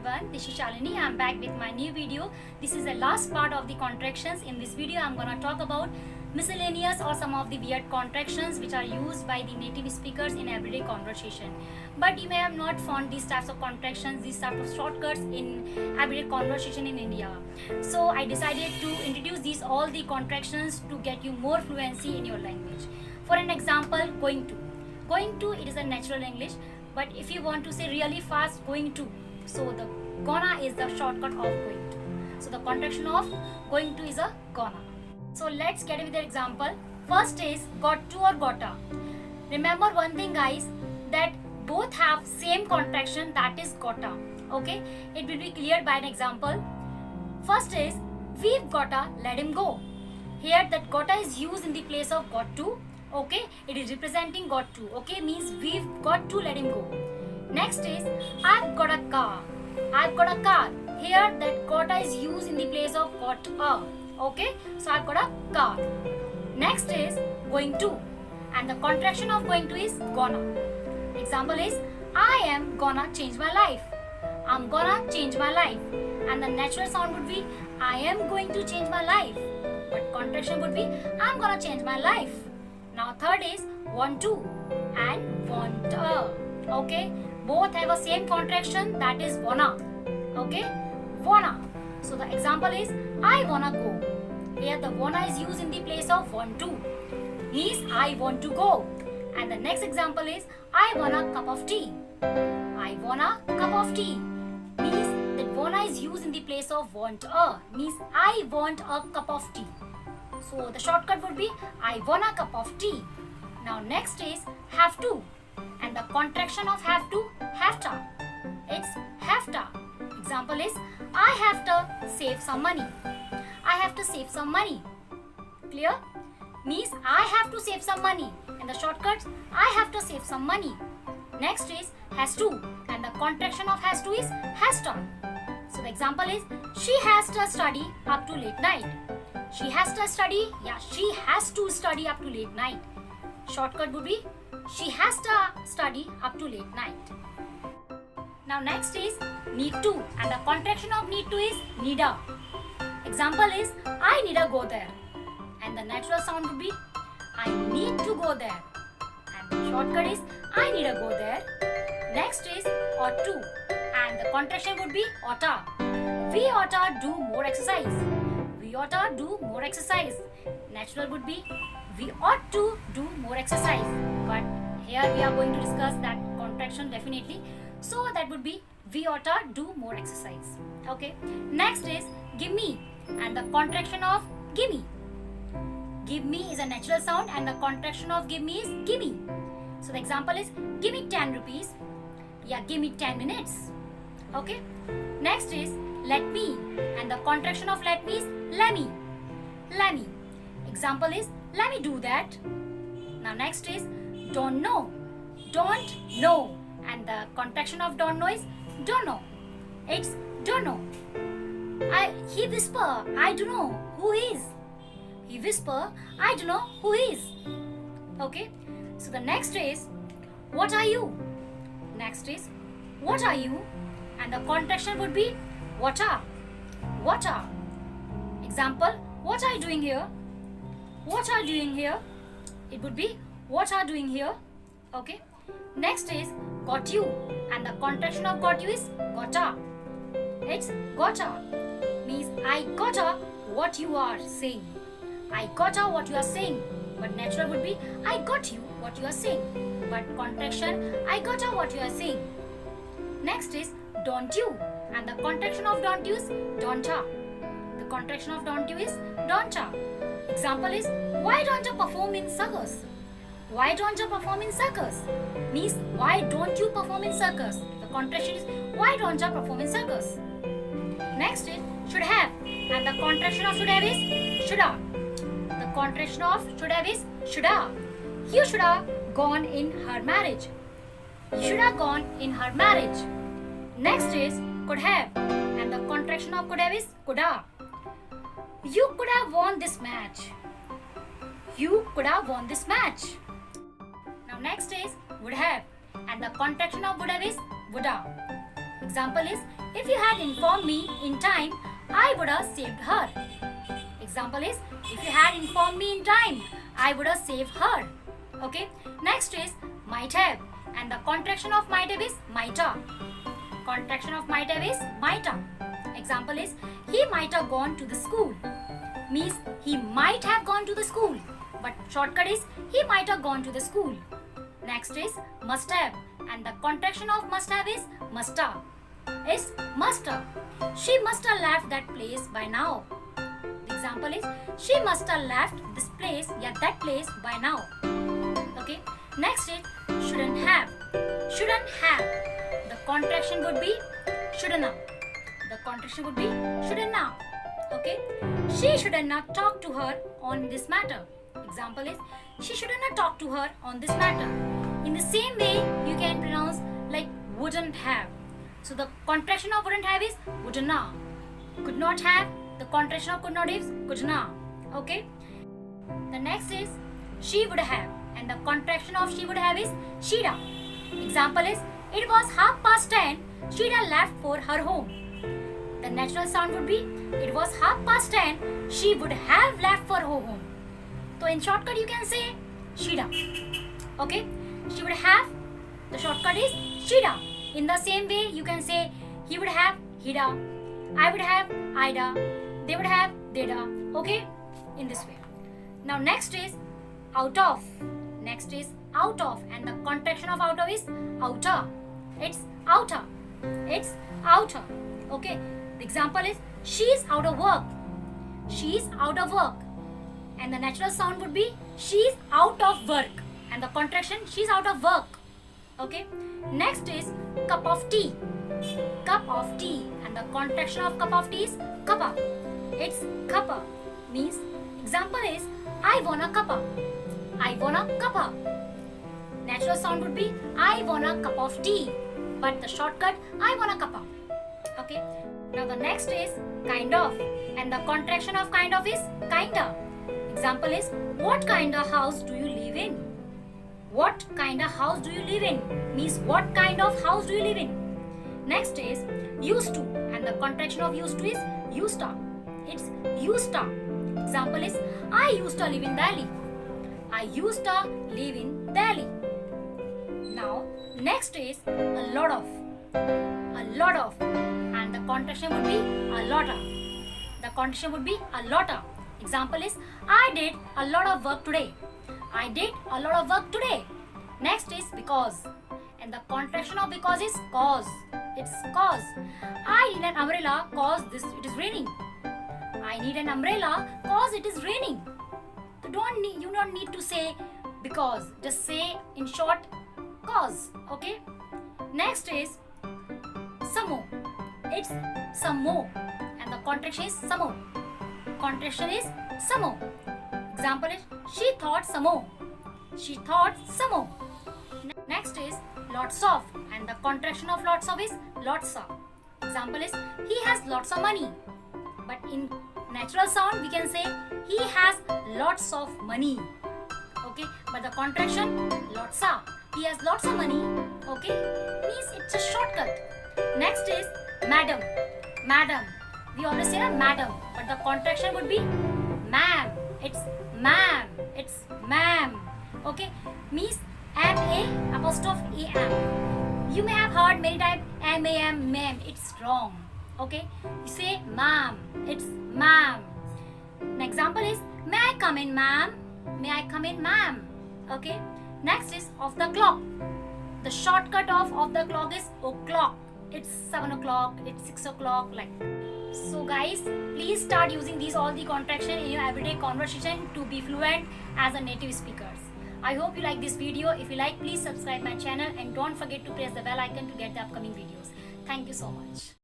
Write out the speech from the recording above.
everyone, this is Shalini. I am back with my new video. This is the last part of the contractions. In this video I am gonna talk about miscellaneous or some of the weird contractions which are used by the native speakers in everyday conversation. But you may have not found these types of contractions, these types of shortcuts in everyday conversation in India. So I decided to introduce all the contractions to get you more fluency in your language. For an example, going to. Going to, it is a natural English, but if you want to say really fast, going to, so the gonna is the shortcut of going to. So the contraction of going to is a gonna. So let's get with the example. First is got to or gotta. Remember one thing guys, that both have same contraction, that is gotta. Okay, it will be cleared by an example. First is we've gotta let him go. Here that gotta is used in the place of got to. Okay, it is representing got to. Okay, means we've got to let him go. Next is I've got a car. I've got a car. Here that gotta is used in the place of got a. Okay, so I've got a car. Next is going to, and the contraction of going to is gonna. Example is I am gonna change my life. I'm gonna change my life, and the natural sound would be I am going to change my life, but contraction would be I'm gonna change my life. Now third is want to and want a. Okay, both have a same contraction, that is wanna. Okay, wanna. So the example is I wanna go. Here the wanna is used in the place of want to, means I want to go. And the next example is I want a cup of tea. I want a cup of tea, means that wanna is used in the place of want a, means I want a cup of tea. So the shortcut would be I want a cup of tea. Now next is have to, and the contraction of have to, have-ta. It's have-ta. Example is I have to save some money. I have to save some money. Clear? Means I have to save some money. And the shortcuts I have to save some money. Next is has to, and the contraction of has to is has-ta. So the example is she has to study up to late night. She has to study, she has to study up to late night. Shortcut would be she has to study up to late night. Now next is need to, and the contraction of need to is needa. Example is I need to go there, and the natural sound would be I need to go there, and the shortcut is I need to go there. Next is ought to, and the contraction would be oughta. We oughta do more exercise. We ought to do more exercise. Natural would be we ought to do more exercise. But here we are going to discuss that contraction definitely. So that would be we ought to do more exercise. Okay. Next is give me, and the contraction of gimme. Give me is a natural sound, and the contraction of give me is gimme. So the example is give me 10 rupees. Give me 10 minutes. Okay. Next is let me, and the contraction of let me is lemmy. Lemmy. Example is let me do that. Now next is don't know. Don't know, and the contraction of don't know is don't know. It's don't know. He whisper, I don't know who is. He whisper, I don't know who is. Okay. So the next is what are you? Next is what are you? And the contraction would be what are. What are. Example, what are you doing here? What are you doing here? It would be what are doing here. Okay. Next is got you, and the contraction of got you is gotta. It's gotta, means I gotta what you are saying. I gotta what you are saying, but natural would be I got you what you are saying, but contraction I gotta what you are saying. Next is don't you, and the contraction of don't you is don'ta. The contraction of don't you is don'ta. Example is why don't you perform in circus? Why don't you perform in circus? Means why don't you perform in circus? The contraction is why don't you perform in circus? Next is should have, and the contraction of should have is shoulda. The contraction of should have is shoulda. You should have gone in her marriage. You should have gone in her marriage. Next is could have, and the contraction of could have is coulda. You could have won this match. You could have won this match. Now next is would have, and the contraction of would have is woulda. Example is, if you had informed me in time, I would have saved her. Example is, if you had informed me in time, I would have saved her. Okay. Next is might have, and the contraction of might have is mighta. Contraction of might have is mighta. Example is, he might have gone to the school. Means he might have gone to the school, but shortcut is he might have gone to the school. Next is must have, and the contraction of must have is musta. Is musta. She must have left that place by now. The example is, she must have left this place, that place by now. Okay. Next is shouldn't have. Shouldn't have. The contraction would be shouldn't. The contraction would be shouldn't. Okay. She shouldn't not talk to her on this matter. Example is, she shouldn't not talk to her on this matter. In the same way, you can pronounce like wouldn't have. So the contraction of wouldn't have is wouldn't. Could not have. The contraction of could not is couldn't. Okay. The next is she would have, and the contraction of she would have is she'da. Example is, it was 10:30. She'da left for her home. The natural sound would be, it was 10:30. She would have left for her home. So in shortcut you can say she'da. Okay. She would have. The shortcut is she'da. In the same way you can say he would have he'da. I would have I'da. They would have they'da. Okay. In this way. Now next is out of. Next is out of, and the contraction of out of is outer. It's outer. It's outer. Okay. The example is, she is out of work. She is out of work. And the natural sound would be she is out of work. And the contraction, she is out of work. Okay. Next is cup of tea. Cup of tea. And the contraction of cup of tea is cuppa. It's cuppa. Means, example is, I want a cuppa. I want a cuppa. Natural sound would be I want a cup of tea. But the shortcut, I want a cuppa. Okay. Now the next is kind of, and the contraction of kind of is kinda. Example is, what kind of house do you live in? What kind of house do you live in? Means what kind of house do you live in? Next is used to, and the contraction of used to is used to. It's used to. Example is, I used to live in Delhi. I used to live in Delhi. Now next is a lot of. A lot of, and the contraction would be a lotta. The contraction would be a lotta. Example is, I did a lot of work today. I did a lot of work today. Next is because, and the contraction of because is cause. It's cause. I need an umbrella cause it is raining. I need an umbrella cause it is raining. You don't need to say because. Just say in short cause. Okay. Next is some more. It's some more, and the contraction is some more. Contraction is some more. Example is, she thought some more. She thought some more. Next is lots of, and the contraction of lots of is lots of. Example is, he has lots of money. But in natural sound we can say he has lots of money. Okay. But the contraction lots of. He has lots of money. Okay. Means it's a shortcut. Next is madam. Madam. We always say madam, but the contraction would be ma'am. It's ma'am. It's ma'am. Okay. Means M-A''A''am. You may have heard many times M-A-M, ma'am. It's wrong. Okay. You say ma'am. It's ma'am. An example is, may I come in, ma'am? May I come in, ma'am? Okay. Next is of the clock. The shortcut of the clock is o'clock. It's 7 o'clock, it's 6 o'clock, like. So guys, please start using all the contraction in your everyday conversation to be fluent as a native speakers. I hope you like this video. If you like, please subscribe my channel and don't forget to press the bell icon to get the upcoming videos. Thank you so much.